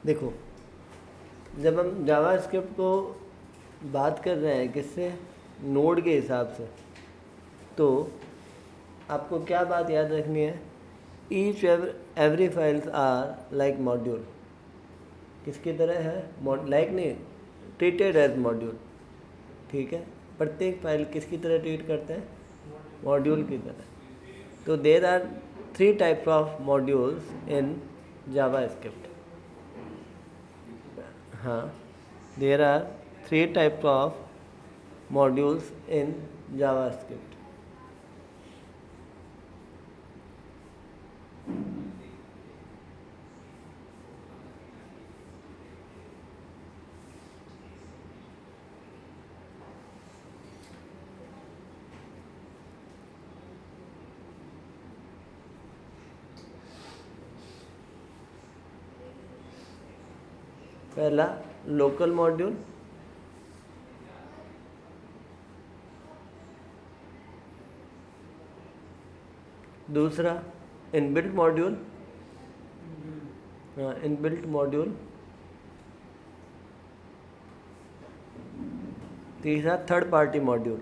देखो, जब हम जावास्क्रिप्ट को बात कर रहे हैं किससे, नोड के हिसाब से, तो आपको क्या बात याद रखनी है, each every files are like module. किसकी तरह है, लाइक नहीं, ट्रीटेड एज मॉड्यूल। ठीक है, प्रत्येक फाइल किसकी तरह ट्रीट करते हैं, मॉड्यूल की तरह। तो there are 3 types of modules in JavaScript. हाँ, there are 3 types of modules in JavaScript. पहला लोकल मॉड्यूल, दूसरा इनबिल्ट मॉड्यूल, इनबिल्ट मॉड्यूल, तीसरा थर्ड पार्टी मॉड्यूल।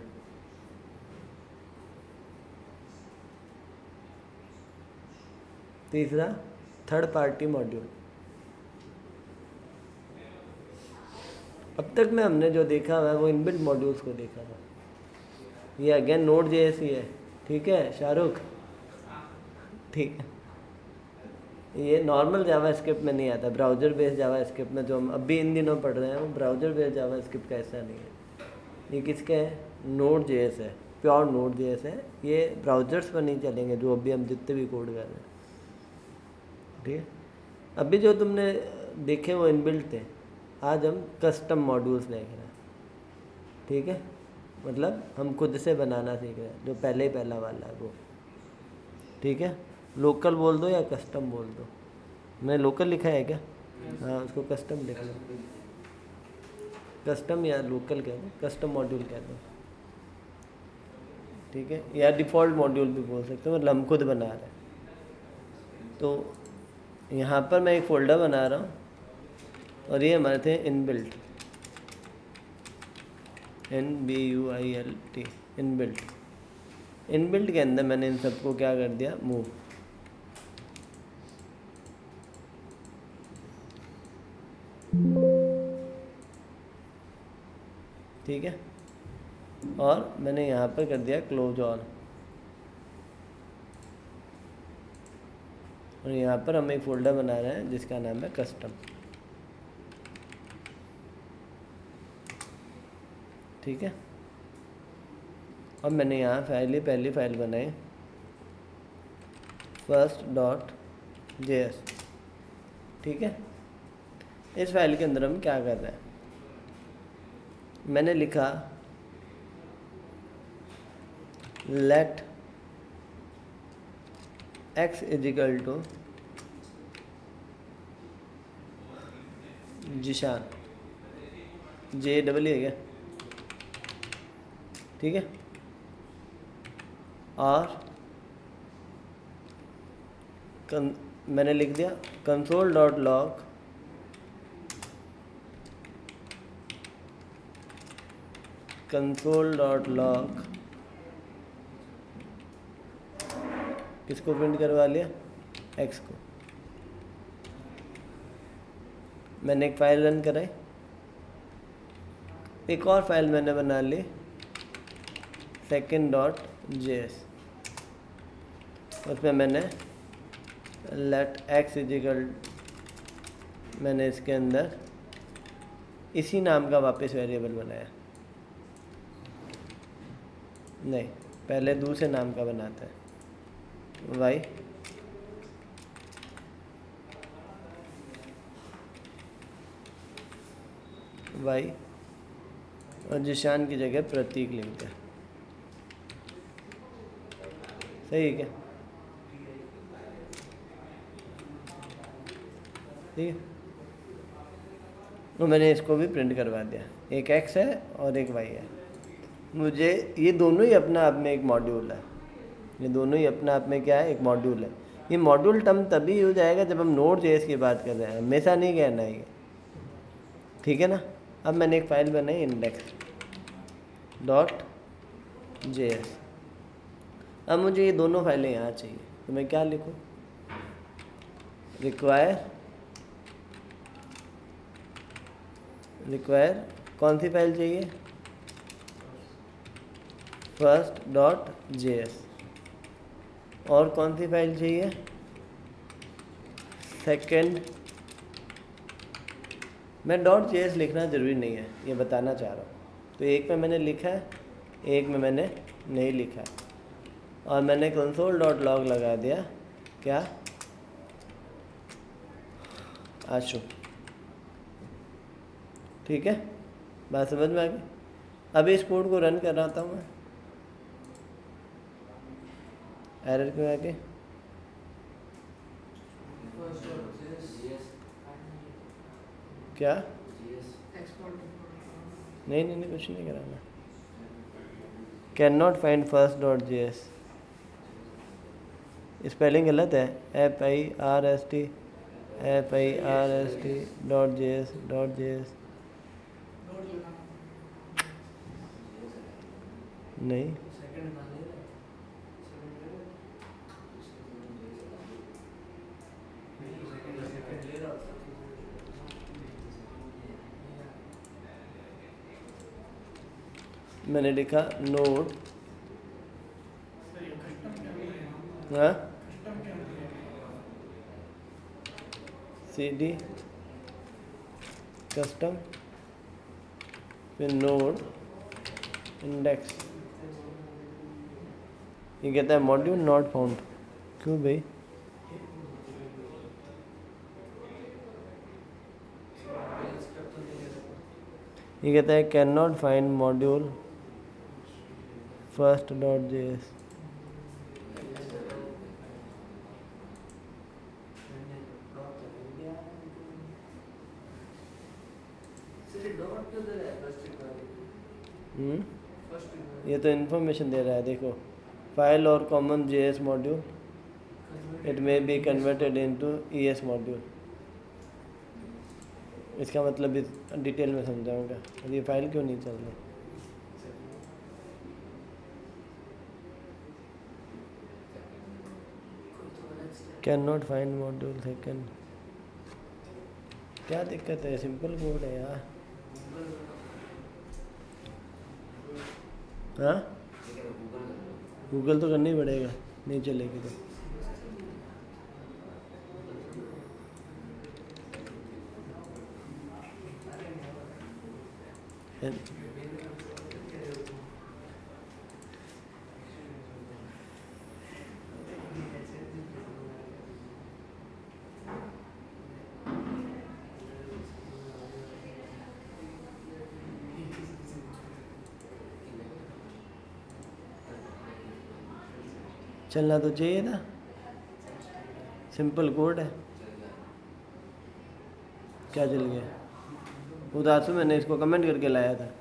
तीसरा थर्ड पार्टी मॉड्यूल। अब तक में हमने जो देखा हुआ है वो इनबिल्ट मॉड्यूल्स को देखा था। ये अगेन नोड जेएसई है, ठीक है शाहरुख, ठीक है। ये नॉर्मल जावास्क्रिप्ट में नहीं आता, ब्राउज़र बेस्ड जावास्क्रिप्ट में जो हम अभी इन दिनों पढ़ रहे हैं वो ब्राउज़र बेस्ड जावास्क्रिप्ट का ऐसा नहीं है। ये किसका है, नोड जेएस है, प्योर नोड जेएस है। ये ब्राउज़र्स पर नहीं चलेंगे जो अभी हम जितने भी कोड कर रहे हैं, ठीक है। अभी जो तुमने देखे वो इनबिल्ट थे, आज हम कस्टम मॉड्यूल्स देख रहे हैं, ठीक है। मतलब हम खुद से बनाना सीख रहे हैं, जो पहला वाला है वो, ठीक है। लोकल बोल दो या कस्टम बोल दो, मैंने लोकल लिखा है क्या, हाँ उसको कस्टम लिख लो, कस्टम या लोकल कह दो, कस्टम मॉड्यूल कह दो, ठीक है। या डिफ़ॉल्ट मॉड्यूल भी बोल सकते हो, मतलब हम खुद बना रहे हैं। तो यहाँ पर मैं एक फ़ोल्डर बना रहा हूँ और ये हमारे थे इनबिल्ट, NBUILT, इनबिल्ट। इनबिल्ट के अंदर मैंने इन सबको क्या कर दिया, मूव, ठीक है। और मैंने यहाँ पर कर दिया क्लोज ऑल, और यहाँ पर हम एक फ़ोल्डर बना रहे हैं जिसका नाम है कस्टम, ठीक है। अब मैंने यहाँ पहली फाइल बनाई first.js, ठीक है। इस फाइल के अंदर हम क्या कर रहे हैं, मैंने लिखा let x is equal to Zeeshan, JEE है क्या, ठीक है। और मैंने लिख दिया console.log किसको प्रिंट करवा लिया, x को। मैंने एक फाइल रन कराई, एक और फाइल मैंने बना ली second.js, उसमें मैंने let x इजिकल, मैंने इसके अंदर इसी नाम का वापस वेरिएबल बनाया, नहीं पहले दूसरे नाम का बनाता है, y और जिशान की जगह प्रतीक लिखते हैं, सही है क्या, ठीक है। तो मैंने इसको भी प्रिंट करवा दिया, एक x है और एक y है। मुझे ये दोनों ही अपना आप में एक मॉड्यूल है, ये दोनों ही अपना आप में क्या है, एक मॉड्यूल है। ये मॉड्यूल टर्म तभी यूज आएगा जब हम नोड जेएस की बात कर रहे हैं, हमेशा नहीं कहना है ये, ठीक है ना। अब मैंने एक फ़ाइल बनाई इंडेक्स डॉट जेएस। अब मुझे ये दोनों फाइलें यहाँ चाहिए, तो मैं क्या लिखूँ, रिक्वायर कौन सी फाइल चाहिए, फर्स्ट डॉट जेएस, और कौन सी फाइल चाहिए, सेकेंड। मैं डॉट जेएस लिखना ज़रूरी नहीं है, ये बताना चाह रहा हूँ। तो एक में मैंने लिखा है, एक में मैंने नहीं लिखा है, और मैंने कंसोल डॉट लॉग लगा दिया क्या, आशु। ठीक है, बात समझ में आ गई। अभी इस कोड को रन कर रहा हूँ मैं, एरर क्यों आ गई, क्या, नहीं नहीं नहीं कुछ नहीं कराना, can not find first dot JS, spelling गलत है, FIRST डॉट जेएस नहीं, मैंने लिखा नोड, हाँ, CD कस्टम फिर नोड इंडेक्स। ये कहता है मॉड्यूल नॉट फाउंड, क्यों भाई, ये कहता है can not find module first dot JS. ये तो इन्फॉर्मेशन दे रहा है, देखो, फाइल और common JS module, it may be converted into ES module. इसका मतलब इस डिटेल में समझाऊंगा। और ये फाइल क्यों नहीं चल रही, can not find module second, क्या दिक्कत है, सिंपल कोड है यार। हाँ, गूगल तो करना ही पड़ेगा, नहीं चलेगी तो। चलना तो चाहिए था, सिंपल कोड है, क्या चल गया। उदासु मैंने इसको कमेंट करके लाया था।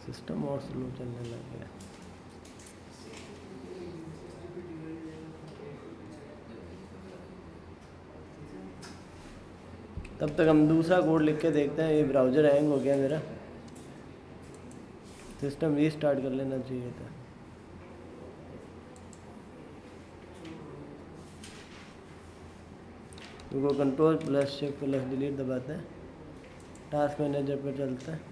सिस्टम और स्लो चलने लग गया। तब तक हम दूसरा कोड लिख के देखते हैं। ये ब्राउज़र हैंग हो गया मेरा, सिस्टम रीस्टार्ट कर लेना चाहिए था। तो control plus shift plus delete दबाते हैं, टास्क मैनेजर पर चलता है।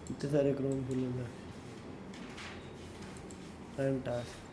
इतने सारे क्रोम खुले हैं, रन टास्क।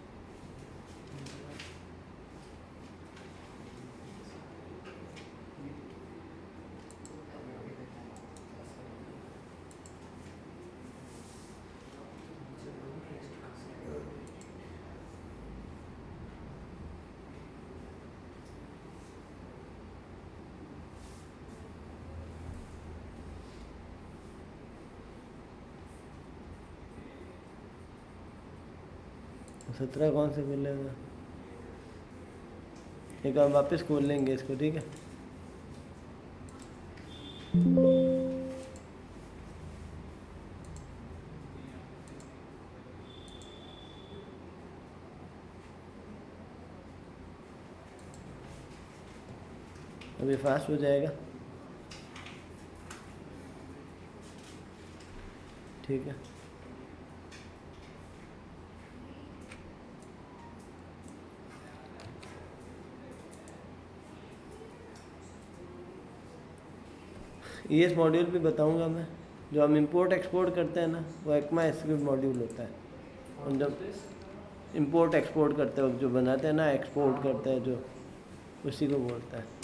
17 कौन से खुलेगा? एक हम वापस खोल लेंगे इसको, ठीक है। अभी फास्ट हो जाएगा, ठीक है। ES मॉड्यूल भी बताऊंगा मैं। जो हम इंपोर्ट एक्सपोर्ट करते हैं ना, वो ECMA स्क्रिप्ट मॉड्यूल होता है। और जब इंपोर्ट एक्सपोर्ट करते वक्त जो बनाते हैं ना, एक्सपोर्ट करते हैं जो, उसी को बोलता है।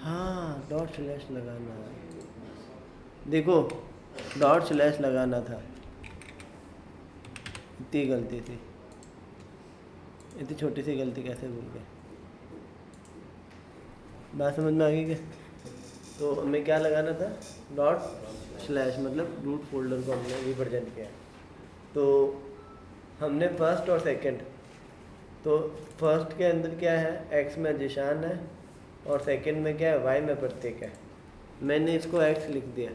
हाँ, डॉट स्लैश लगाना है। देखो, डॉट स्लैश लगाना था, इतनी गलती थी। इतनी छोटी सी गलती कैसे भूल गए? बात समझ में आ गई क्या? तो हमें क्या लगाना था? डॉट स्लैश, मतलब रूट फोल्डर को हमने रिप्रेजेंट किया। तो हमने फर्स्ट और सेकंड, तो फर्स्ट के अंदर क्या है? एक्स में जिशान है, और सेकंड में क्या है? वाई में प्रतीक है। मैंने इसको एक्स लिख दिया।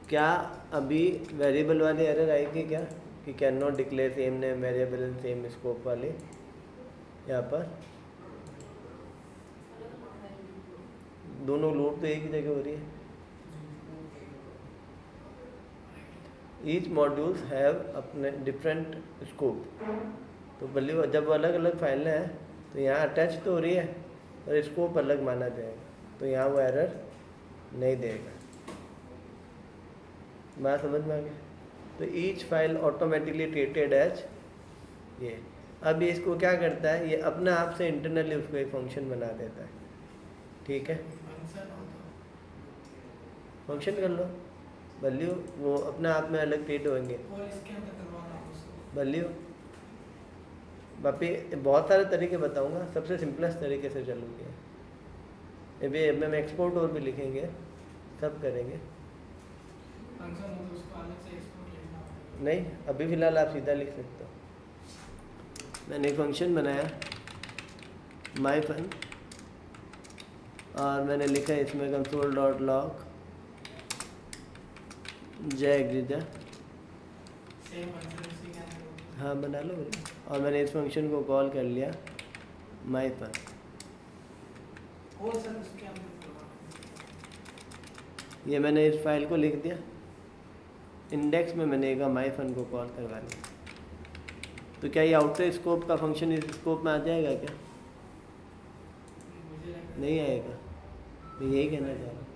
क्या अभी वेरिएबल वाली एरर आएगी क्या, कि can not declare same name variable in same scope वाली? यहाँ पर दोनों लोड तो एक ही जगह हो रही है। ईच मॉड्यूल्स हैव अपने डिफरेंट स्कोप। तो भले जब अलग अलग फाइलें हैं तो यहाँ अटैच तो हो रही है, और स्कोप अलग माना जाएगा, तो यहाँ वो एरर नहीं देगा। बात समझ में आ गया? तो each file automatically treated as ये। अब ये इसको क्या करता है? ये अपने आप से इंटरनली उसको एक फंक्शन बना देता है, ठीक है। फंक्शन कर लो, वैल्यू वो अपने आप में अलग ट्रीट होंगे। वैल्यू बापी बहुत सारे तरीके बताऊंगा, सबसे सिंपलेस्ट तरीके से चलूँगी। अभी मैं एक्सपोर्ट और भी लिखेंगे, सब करेंगे। नहीं, अभी फ़िलहाल आप सीधा लिख सकते हो। मैंने एक फंक्शन बनाया माई फन, और मैंने लिखा है इसमें कंसोल डॉट लॉग जय एग्रीजा। हाँ, बना लो। और मैंने इस फंक्शन को कॉल कर लिया माई फन। ये मैंने इस फाइल को लिख दिया, इंडेक्स में मैंने एक माई फन को कॉल करवा लिया। तो क्या ये आउटर स्कोप का फंक्शन इस स्कोप में आ जाएगा क्या? नहीं आएगा। मैं यही कहना चाह रहा हूँ,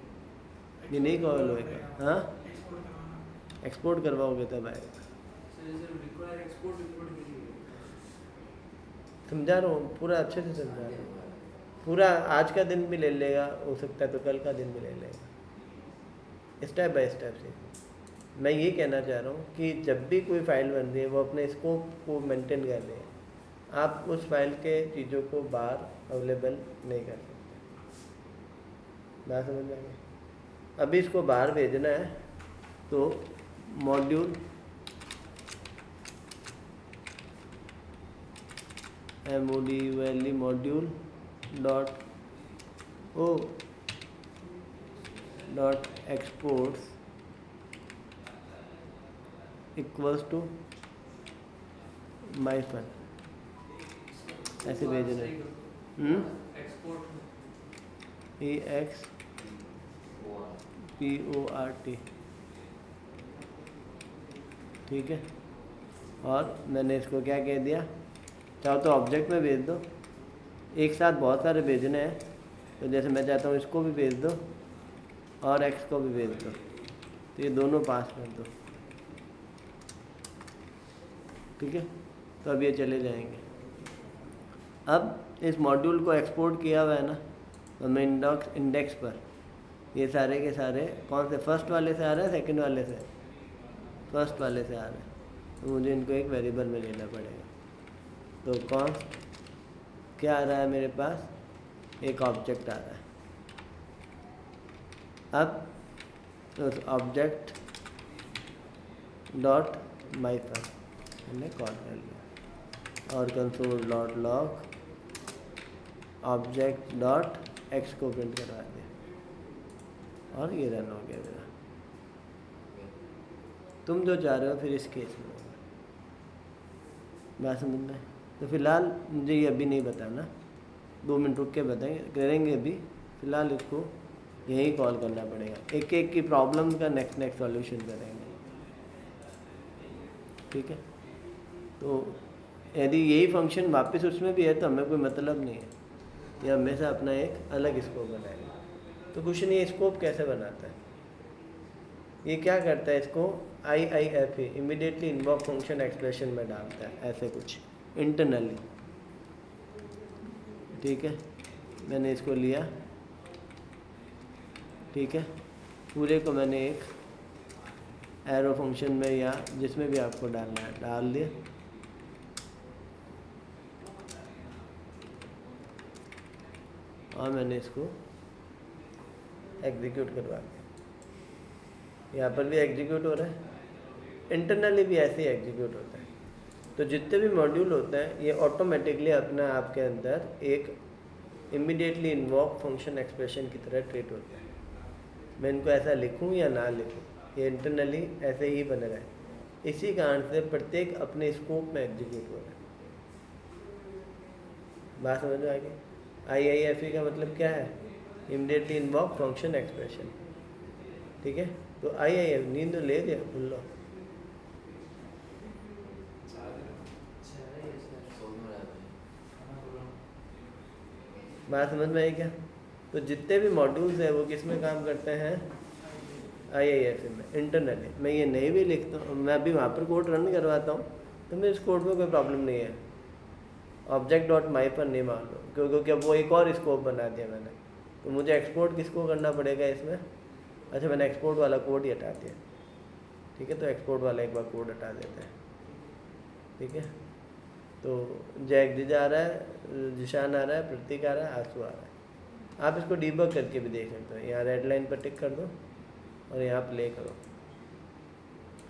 ये नहीं कॉल होएगा। हाँ, एक्सपोर्ट करवाओगे तब आएगा। समझा रहा हूँ, पूरा अच्छे से समझा रहा हूँ। पूरा आज का दिन भी ले लेगा, हो सकता है तो कल का दिन भी ले लेगा, स्टेप बाय स्टेप से। मैं ये कहना चाह रहा हूँ कि जब भी कोई फाइल बन रही है वो अपने स्कोप को मेंटेन कर रहे हैं। आप उस फाइल के चीज़ों को बाहर अवेलेबल नहीं कर सकते। बात समझ में आ गई? अभी इसको बाहर भेजना है, तो module module dot o dot exports equals to my fun, ऐसे भेजना है। EXPORT, ठीक है। और मैंने इसको क्या कह दिया? चाहो तो ऑब्जेक्ट में भेज दो, एक साथ बहुत सारे भेजने हैं, तो जैसे मैं चाहता हूँ इसको भी भेज दो और एक्स को भी भेज दो, तो ये दोनों पास कर दो, ठीक है। तो अब ये चले जाएंगे। अब इस मॉड्यूल को एक्सपोर्ट किया हुआ है ना, तो मैं इंडेक्स पर ये सारे के सारे कौन से, फर्स्ट वाले से आ रहे हैं, सेकंड वाले से, फर्स्ट वाले से आ रहे हैं, तो मुझे इनको एक वेरिएबल में लेना पड़ेगा। तो कौन क्या आ रहा है मेरे पास, एक ऑब्जेक्ट आ रहा है। अब उस ऑब्जेक्ट डॉट माई पर मैंने कॉल कर लिया और console dot log object dot x को प्रिंट करवा दिया और ये रन हो गया मेरा। तुम जो चाह रहे हो फिर इस केस में होगा, बात समझ में। तो फिलहाल मुझे ये अभी नहीं बताना, 2 मिनट रुक के बताएंगे, करेंगे अभी। फ़िलहाल इसको यही कॉल करना पड़ेगा, एक एक की प्रॉब्लम का नेक्स्ट सॉल्यूशन करेंगे, ठीक है। तो यदि यही फंक्शन वापस उसमें भी है तो हमें कोई मतलब नहीं है, ये हमेशा अपना एक अलग स्कोप बनाएगा। तो कुछ नहीं, स्कोप कैसे बनाता है, ये क्या करता है, इसको IIFA immediately invoke function expression में डालता है, ऐसे कुछ इंटरनली, ठीक है। मैंने इसको लिया, ठीक है, पूरे को मैंने एक एरो फंक्शन में या जिसमें भी आपको डालना है डाल दिया। और मैंने इसको एग्जीक्यूट करवा दिया, यहाँ पर भी एग्जीक्यूट हो रहा है, इंटरनली भी ऐसे ही एग्जीक्यूट होता है। तो जितने भी मॉड्यूल होते हैं ये ऑटोमेटिकली अपना आपके अंदर एक इमीडिएटली इन्वॉक फंक्शन एक्सप्रेशन की तरह ट्रीट होता है। मैं इनको ऐसा लिखूं या ना लिखूं, ये इंटरनली ऐसे ही बने रहे। इसी कारण से प्रत्येक अपने स्कोप में एग्जीक्यूट हो रहा है। बात समझ में आ गई। IIFA का मतलब क्या है, इमीडिएटली इन्वॉक फंक्शन एक्सप्रेशन, ठीक है। तो IIF नींद ले दिया, भूल लो। बात समझ में आई क्या। तो जितने भी मॉड्यूल्स हैं वो किस में काम करते हैं, IIFA में इंटरनली। मैं ये नहीं भी लिखता हूँ, मैं अभी वहाँ पर कोड रन करवाता हूँ, तो मेरे इस कोड में कोई प्रॉब्लम नहीं है। ऑब्जेक्ट डॉट माई पर नहीं मान लो, क्योंकि अब वो एक और स्कोप बना दिया मैंने। तो मुझे एक्सपोर्ट किसको करना पड़ेगा इसमें, अच्छा मैंने एक्सपोर्ट वाला कोड ही हटा दिया, ठीक है। तो एक्सपोर्ट वाला एक बार कोड हटा देते हैं, ठीक है। तो जयजीजा आ रहा है, जिशान आ रहा है, प्रतीक आ रहा है, आंसू आ रहा है। आप इसको डीबग करके भी देख सकते हो। यहाँ रेड लाइन पर टिक कर दो और यहाँ प्ले करो,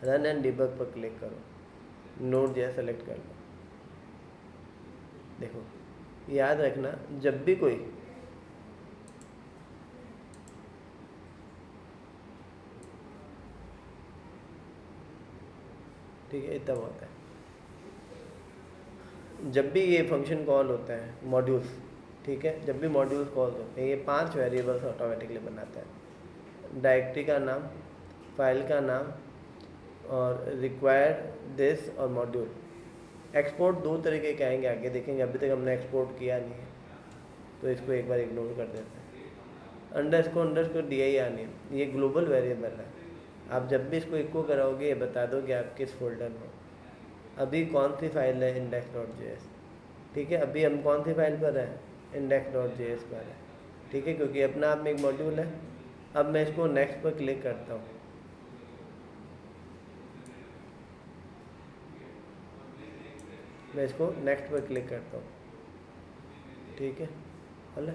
रन एंड डीबग पर क्लिक करो, नोड जैसा सेलेक्ट कर लो। देखो याद रखना, जब भी कोई ठीक है, इतना बहुत है। जब भी ये फंक्शन कॉल होता है मॉड्यूल्स, ठीक है, जब भी मॉड्यूल्स कॉल होते हैं ये 5 वेरिएबल्स ऑटोमेटिकली बनाता है। डायरेक्टरी का नाम, फाइल का नाम और रिक्वायर्ड दिस और मॉड्यूल। एक्सपोर्ट 2 तरीके के आएंगे, आगे देखेंगे, अभी तक हमने एक्सपोर्ट किया नहीं है तो इसको एक बार इग्नोर कर देते हैं। अंडरस्कोर DI आनी है, ये ग्लोबल वेरिएबल है। आप जब भी इसको इको कराओगे ये बता दो कि आप किस फोल्डर में हो। अभी कौन सी फाइल है, index.js, ठीक है। अभी हम कौन सी फाइल पर हैं, index.js पर है, ठीक है, क्योंकि अपना आप में एक मॉड्यूल है। अब मैं इसको नेक्स्ट पर क्लिक करता हूँ, मैं इसको नेक्स्ट पर क्लिक करता हूँ, ठीक है। हेलो,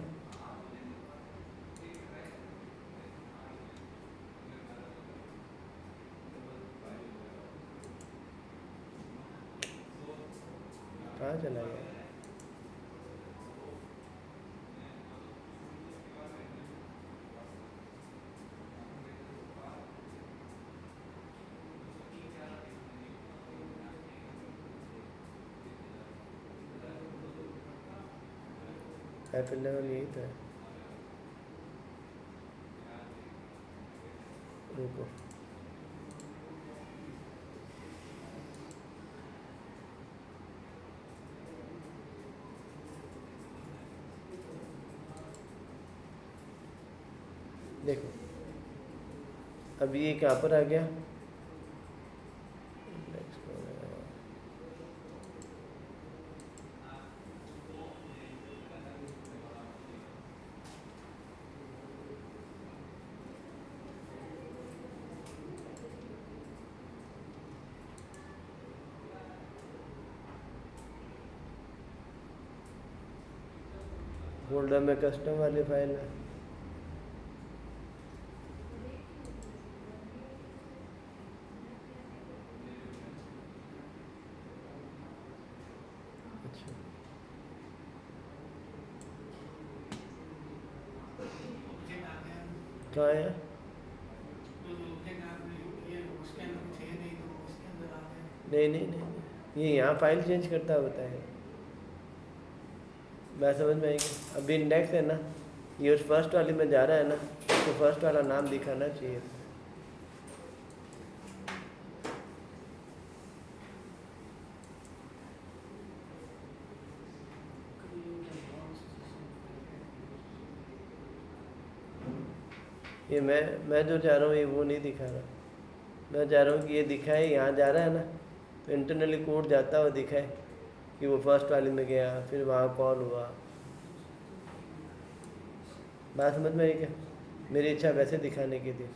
कहाँ चला गया। F11 यही तो है, रुको। अभी ये कहाँ पर आ गया? फोल्डर में कस्टम वाली फाइल है। अच्छा, कहाँ है? नहीं नहीं नहीं नहीं, ये यहाँ फाइल चेंज करता होता है। मैं समझ में आएगी। अभी इंडेक्स है ना, ये उस फर्स्ट वाली में जा रहा है ना, तो फर्स्ट वाला नाम दिखाना चाहिए। ये मैं जो चाह रहा हूँ ये वो नहीं दिखा रहा। मैं चाह रहा हूँ कि ये दिखाए, यहाँ जा रहा है ना, तो इंटरनली कोड जाता हुआ दिखाए कि वो फर्स्ट वाली में गया, फिर वहाँ कॉल हुआ। बात समझ में आई क्या? मेरी इच्छा वैसे दिखाने की थी।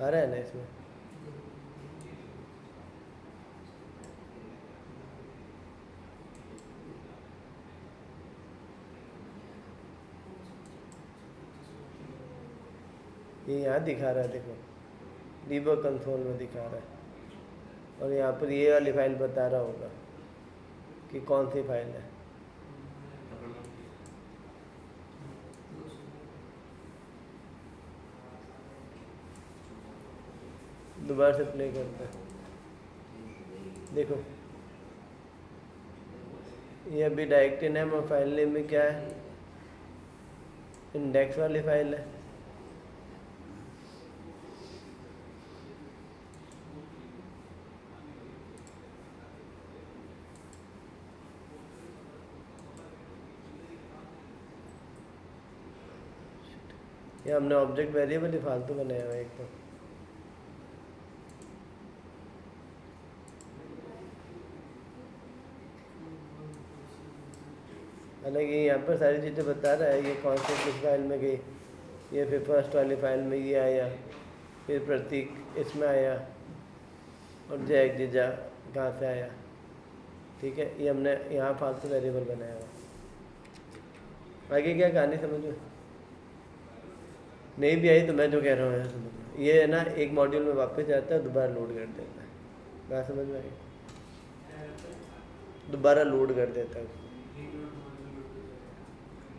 आ रहा है ना इसमें? ये यहाँ दिखा रहा है, देखो डीबग कंसोल में दिखा रहा है, और यहाँ पर ये वाली फाइल बता रहा होगा कि कौन सी फाइल है। दोबारा से प्ले करते हैं, देखो ये अभी डायरेक्टरी नेम और फाइल नेम में क्या है? इंडेक्स वाली फाइल है। ये हमने ऑब्जेक्ट वेरिएबल ही फालतू बनाया हुआ है एक तो। हालांकि यहाँ पर सारी चीज़ें बता रहा है, ये कौन सी किस फाइल में गई, ये फिर फर्स्ट वाली फाइल में ये आया, फिर प्रतीक इसमें आया, और जैक जीजा कहाँ से आया। ठीक है, ये हमने यहाँ फालतू वेरिएबल बनाया हुआ। आगे क्या कहानी समझ में नहीं भी आई तो मैं जो कह रहा हूँ समझ में। ये है ना, एक मॉड्यूल में वापस जाता है, दोबारा लोड कर देता है। बात समझ में आई? दोबारा लोड कर देता है,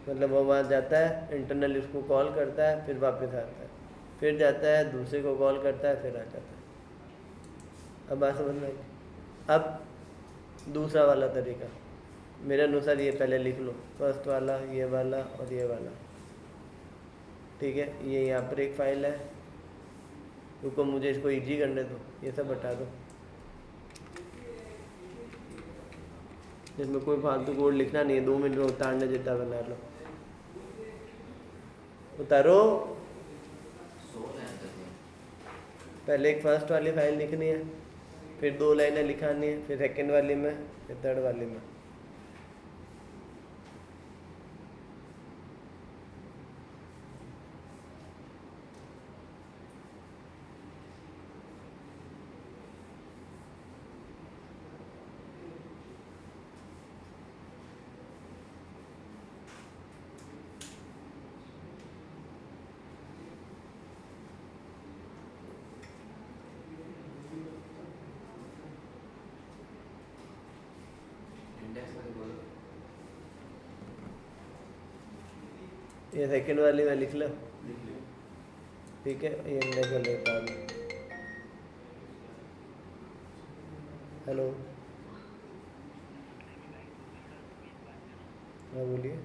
मतलब वो वहाँ जाता है, इंटरनल उसको कॉल करता है, फिर वापस आता है, फिर जाता है दूसरे को कॉल करता है, फिर आ जाता है। अब बात समझ में आई? अब दूसरा वाला तरीका मेरे अनुसार ये पहले लिख लो, फर्स्ट वाला, ये वाला और ये वाला। ठीक है, ये यहाँ पर एक फाइल है, रुको मुझे इसको ईजी करने दो, ये सब हटा दो, जिसमें कोई फालतू कोड लिखना नहीं है, 2 मिनट में उतारने जितना बना लो। उतारो, पहले एक फर्स्ट वाली फाइल लिखनी है, फिर 2 लाइनें लिखानी है, फिर सेकंड वाली में, फिर थर्ड वाली में। ये सेकंड वाली में लिख लो। ठीक है, ये इंडेक्स वाले लेता हूँ। हेलो, हाँ बोलिए।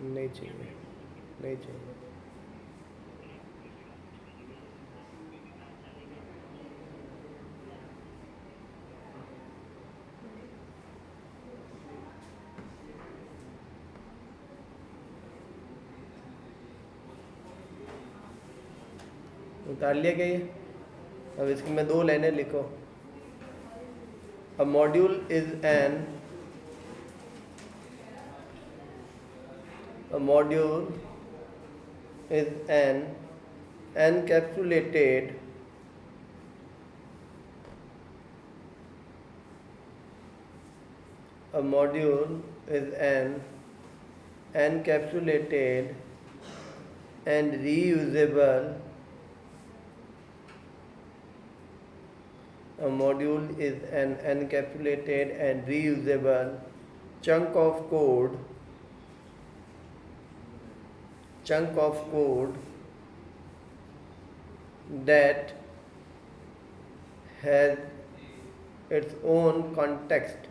नहीं चाहिए, नहीं चाहिए। उतार लिया क्या ये? अब इसकी मैं 2 लाइनें लिखो। अ module is an A module is an encapsulated a module is an encapsulated and reusable a module is an encapsulated and reusable chunk of code that has its own context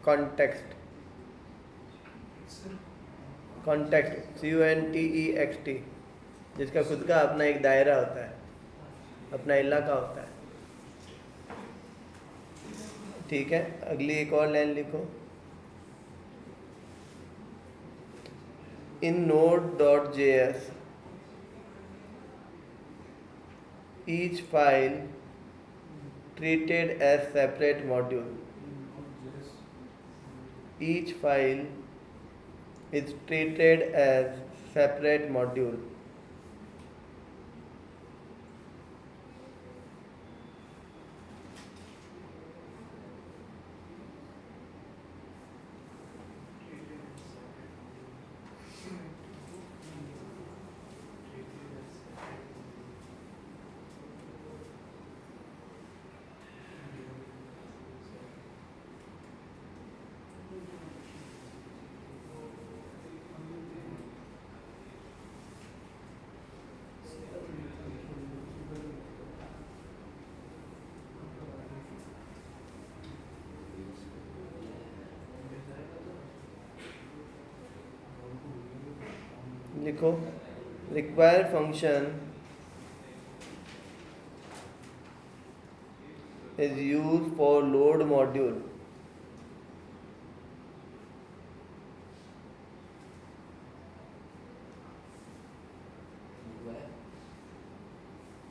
context context, जिसका खुद का अपना एक दायरा होता है, अपना इलाका होता है। ठीक है, अगली एक और लाइन लिखो। In node.js, each file treated as separate module. Each file is treated as separate module. लिखो, require function is used for load module.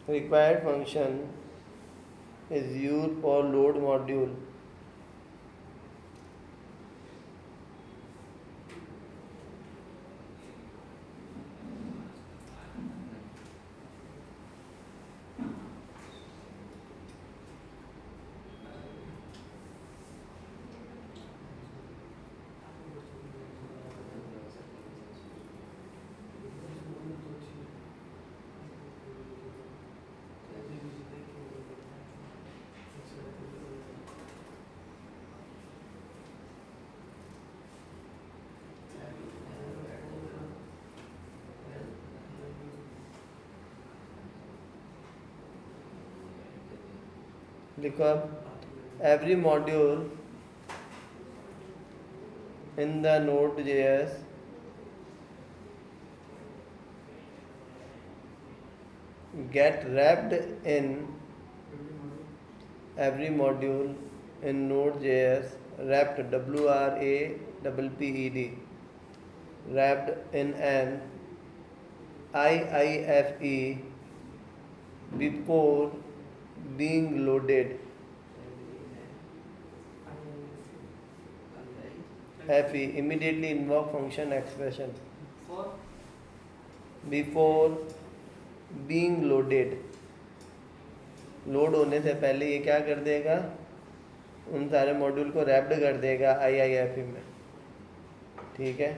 Required function is used for load module. लिखो अब every module in the Node.js get wrapped in every module in Node.js wrapped WRAPPED wrapped in an IIFE before being loaded. FE immediately invoke function expression before being loaded. Load होने से पहले ये क्या कर देगा, उन सारे मॉड्यूल को रैप्ड कर देगा IIFE में। ठीक है,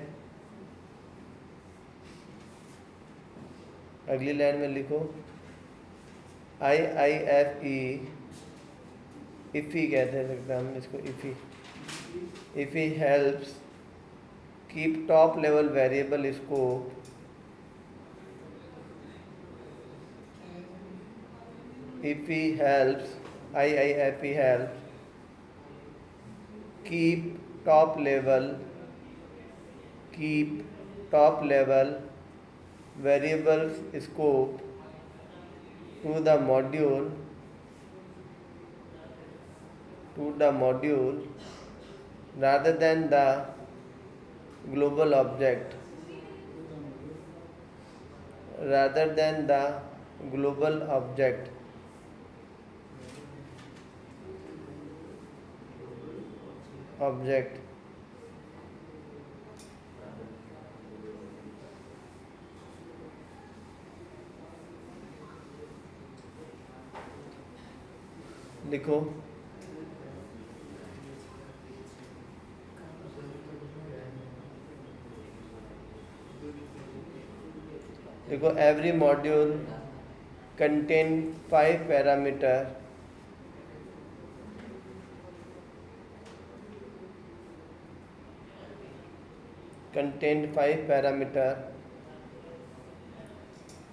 अगली लाइन में लिखो IIFE इफ़ी कहते हैं एग्जाम में इसको, IIFE helps keep top level variable scope IIFE helps keep top level keep top level variables scope to the module rather than the global object object लिखो। देखो every module contain 5 parameter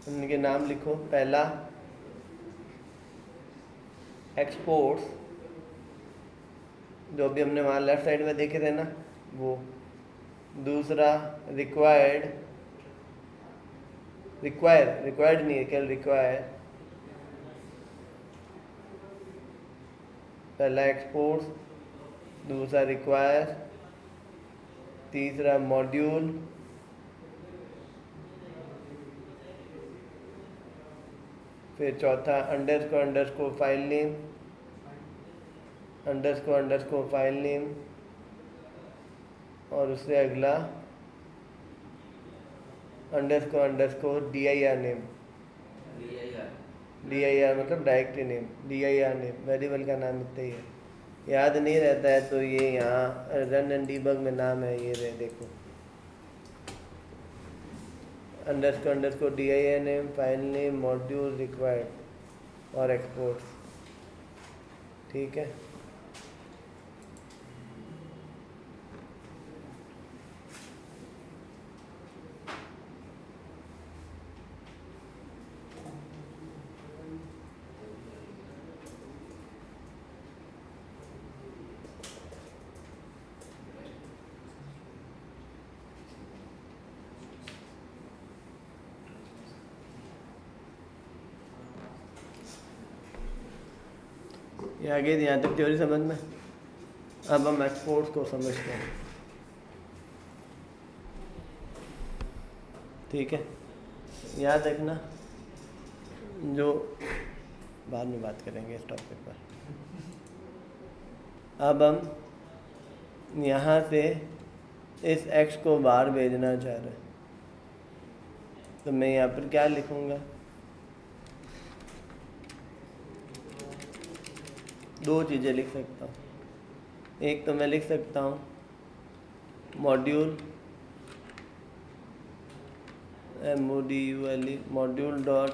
उनके नाम लिखो। पहला exports, जो भी हमने वहाँ लेफ्ट साइड में देखे थे ना वो। दूसरा रिक्वायर्ड नहीं है, केवल रिक्वायर। पहला एक्सपोर्ट्स, दूसरा रिक्वायर, तीसरा मॉड्यूल, फिर चौथा अंडरस्कोर फाइल नेम, और उससे अगला अंडरस्कोर dir नेम। dir मतलब directory name, dir name variable का नाम इतना ही है। याद नहीं रहता है तो ये यहाँ रन एंड डीबग में नाम है, ये रहे देखो। Underscore dir name, file name, module, required और एक्सपोर्ट्स। ठीक है। ये आगे यहाँ तक थ्योरी समझ में। अब हम एक्सपोर्ट्स को समझते हैं। ठीक है, याद रखना, जो बाद में बात करेंगे इस टॉपिक पर। अब हम यहाँ से इस एक्स को बाहर भेजना चाह रहे हैं, तो मैं यहाँ पर क्या लिखूँगा? दो चीज़ें लिख सकता हूँ। एक तो मैं लिख सकता हूँ module MODULE module dot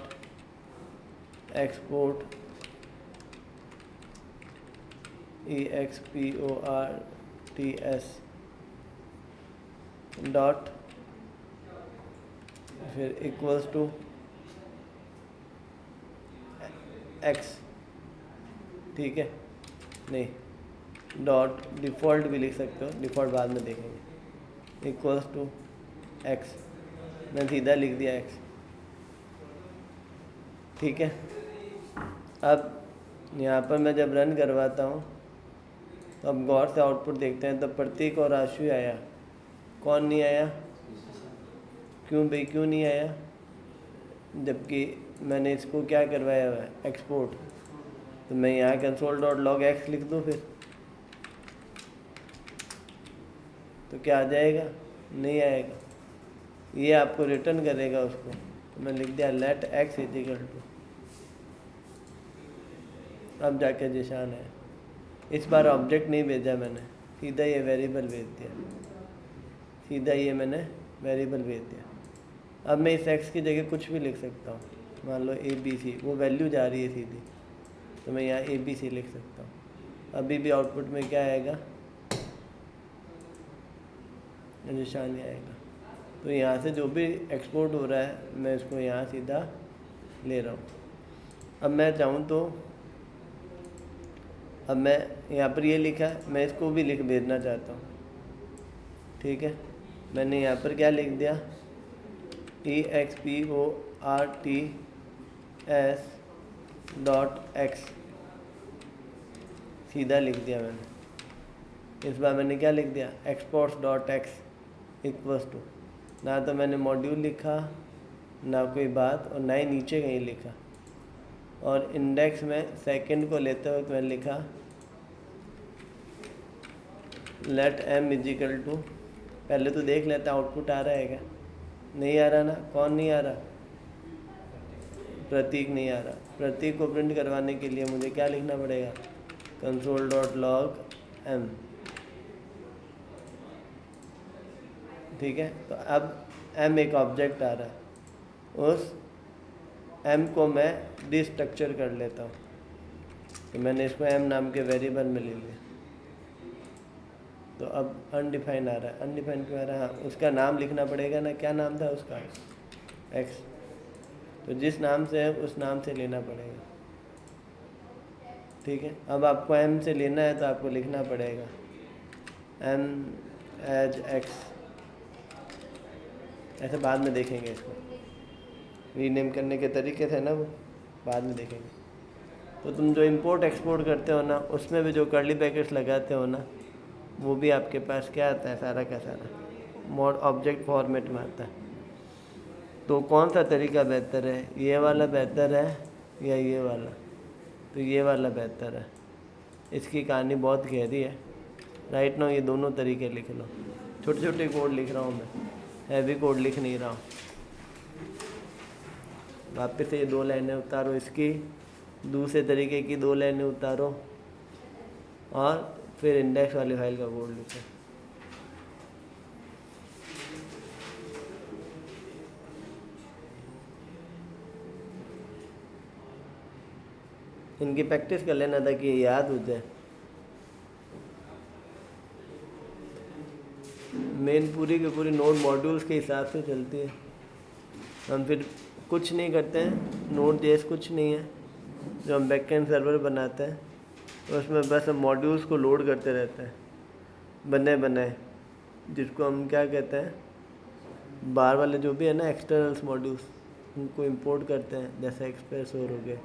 export EXPORTS dot, फिर इक्वल्स टू एक्स। ठीक है, नहीं डॉट डिफ़ॉल्ट भी लिख सकते हो, डिफ़ॉल्ट बाद में देखेंगे। इक्वल्स टू एक्स, मैं सीधा लिख दिया एक्स। ठीक है। अब यहाँ पर मैं जब रन करवाता हूँ तो अब गौर से आउटपुट देखते हैं, तो प्रतीक और आशु आया, कौन नहीं आया? क्यों भाई, क्यों नहीं आया? जबकि मैंने इसको क्या करवाया हुआ है, एक्सपोर्ट। तो मैं यहाँ console.log(x) लिख दूँ फिर तो क्या आ जाएगा? नहीं आएगा, ये आपको रिटर्न करेगा उसको। तो मैं लिख दिया let x इक्वल टू, अब जाके निशान है। इस बार ऑब्जेक्ट नहीं भेजा मैंने, सीधा ये वेरिएबल भेज दिया, अब मैं इस x की जगह कुछ भी लिख सकता हूँ, मान लो ABC, वो वैल्यू जा रही है सीधी, तो मैं यहाँ ABC लिख सकता हूँ। अभी भी आउटपुट में क्या आएगा? निशान ही आएगा। तो यहाँ से जो भी एक्सपोर्ट हो रहा है मैं इसको यहाँ सीधा ले रहा हूँ। अब मैं चाहूँ तो, अब मैं यहाँ पर ये लिखा है, मैं इसको भी लिख भेजना चाहता हूँ, ठीक है, मैंने यहाँ पर क्या लिख दिया, EXPORTS.X सीधा लिख दिया मैंने। इस बार मैंने क्या लिख दिया, exports.x इक्वल्स टू, ना तो मैंने मॉड्यूल लिखा, ना कोई बात, और ना ही नीचे कहीं लिखा। और इंडेक्स में सेकंड को लेते वक्त मैंने लिखा लेट m इजिकल टू, पहले तो देख लेते आउटपुट आ रहा है क्या, नहीं आ रहा ना, कौन नहीं आ रहा, प्रतीक नहीं आ रहा। प्रतीक को प्रिंट करवाने के लिए मुझे क्या लिखना पड़ेगा, console.log m। ठीक है, तो अब m एक ऑब्जेक्ट आ रहा है, उस m को मैं डिस्ट्रक्चर कर लेता हूँ। तो मैंने इसको m नाम के वेरिएबल में ले लिया, तो अब अनडिफाइन आ रहा है। अनडिफाइन क्यों आ रहा है, हाँ, उसका नाम लिखना पड़ेगा ना, क्या नाम था उसका, x। तो जिस नाम से है उस नाम से लेना पड़ेगा। ठीक है, अब आपको m से लेना है तो आपको लिखना पड़ेगा m एज x, ऐसे बाद में देखेंगे, इसको रीनेम करने के तरीके थे ना, वो बाद में देखेंगे। तो तुम जो इंपोर्ट एक्सपोर्ट करते हो ना, उसमें भी जो कर्ली ब्रैकेट्स लगाते हो ना, वो भी आपके पास क्या आता है, सारा का सारा मॉड ऑब्जेक्ट फॉर्मेट में आता है। तो कौन सा तरीका बेहतर है, ये वाला बेहतर है या ये वाला, तो ये वाला बेहतर है। इसकी कहानी बहुत गहरी है। राइट नाउ ये दोनों तरीके लिख लो। छोटे छोटे कोड लिख रहा हूँ मैं, हैवी कोड लिख नहीं रहा हूँ। वापस से ये 2 लाइनें उतारो, इसकी दूसरे तरीके की 2 लाइनें उतारो, और फिर इंडेक्स वाली फाइल का कोड लिखो। इनकी प्रैक्टिस कर लेना था कि याद हो जाए। मेन पूरी की पूरी नोड मॉड्यूल्स के हिसाब से चलती है। हम फिर कुछ नहीं करते हैं, नोड जेएस कुछ नहीं है जो हम बैकएंड सर्वर बनाते हैं, तो उसमें बस हम मॉड्यूल्स को लोड करते रहते हैं, बने बनाए, जिसको हम क्या कहते हैं, बाहर वाले जो भी है ना एक्सटर्नल्स मॉड्यूल्स, उनको इंपोर्ट करते हैं, जैसे एक्सप्रेस और हो गए।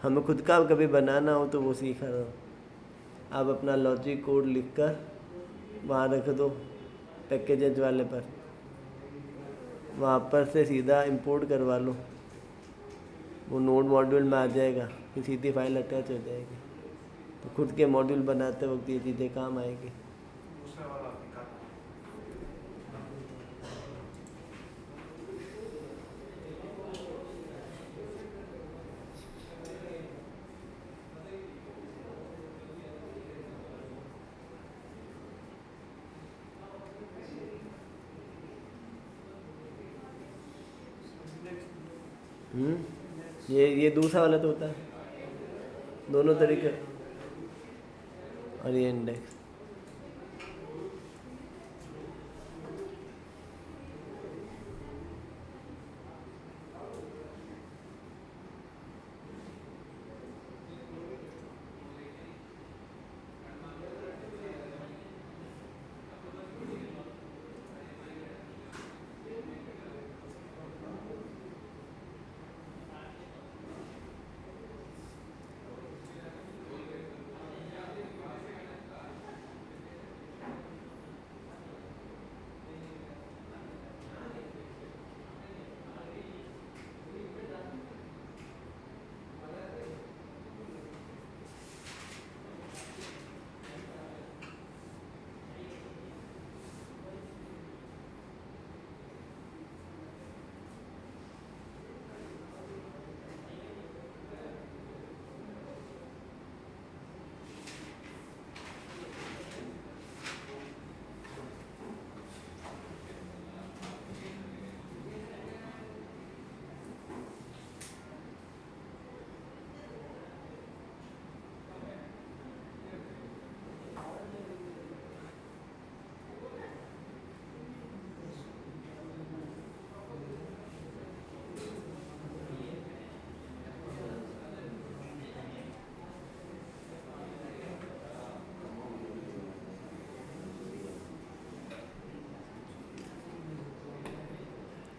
हमें खुद का कभी बनाना हो तो वो सीखा रहा हूँ। आप अपना लॉजिक कोड लिखकर वहाँ रख दो पैकेजेज वाले पर, वहाँ पर से सीधा इंपोर्ट करवा लो, वो नोड मॉड्यूल में आ जाएगा, फिर सीधी फाइल अटैच हो जाएगी। तो खुद के मॉड्यूल बनाते वक्त ये चीज़ें काम आएगी। ये दूसरा वाला तो होता है, दोनों तरीके, और ये इंडेक्स।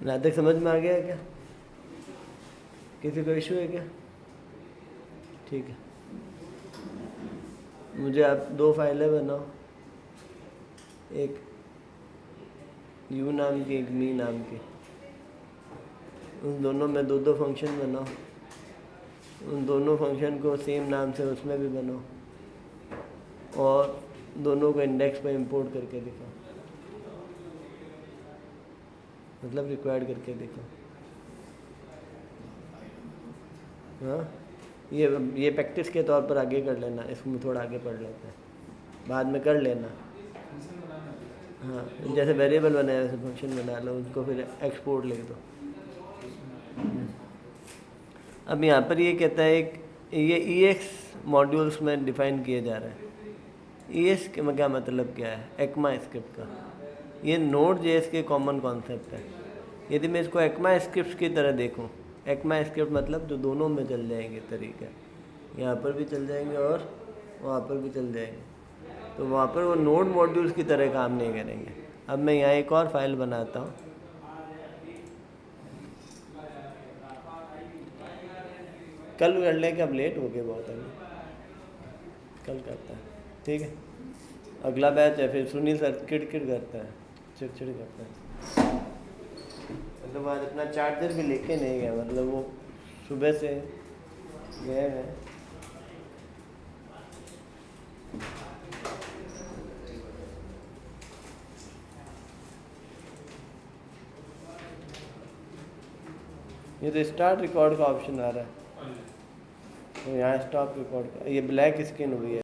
यहाँ तक समझ में आ गया है क्या? किसी को इशू है क्या? ठीक है, मुझे आप 2 फाइलें बनाओ, एक यू नाम की, एक मी नाम की। उन दोनों में 2-2 फंक्शन बनाओ, उन दोनों फंक्शन को सेम नाम से उसमें भी बनाओ, और दोनों को इंडेक्स पर इंपोर्ट करके दिखाओ, मतलब रिक्वायर्ड करके दिखाओ। हाँ, ये प्रैक्टिस के तौर पर आगे कर लेना, इसमें थोड़ा आगे पढ़ लेते हैं, बाद में कर लेना। हाँ, जैसे वेरिएबल बनाया वैसे फंक्शन बना लो, उसको फिर एक्सपोर्ट लिख दो। अब यहाँ पर ये कहता है ये EX मॉड्यूल्स में डिफ़ाइन किए जा रहे हैं। EX के क्या मतलब क्या है? ECMA स्क्रिप्ट का। ये Node.js के कॉमन कॉन्सेप्ट है। यदि मैं इसको ECMA स्क्रिप्ट की तरह देखूँ, ECMA स्क्रिप्ट मतलब जो दोनों में चल जाएंगे तरीका, यहाँ पर भी चल जाएंगे और वहाँ पर भी चल जाएंगे, तो वहाँ पर वो नोड मॉड्यूल्स की तरह काम नहीं करेंगे। अब मैं यहाँ एक और फाइल बनाता हूँ, कल कर लेंगे, अब लेट हो गए बहुत, अभी कल करता है, ठीक है। अगला बैच है, फिर सुनील सर किड़किड़ करता है, चिड़चिड़ करता है, मतलब आज अपना चार्जर भी लेके नहीं गया, मतलब वो सुबह से गए हैं। ये तो स्टार्ट रिकॉर्ड का ऑप्शन आ रहा है, तो यहाँ स्टॉप रिकॉर्ड का, ये ब्लैक स्क्रीन हुई है।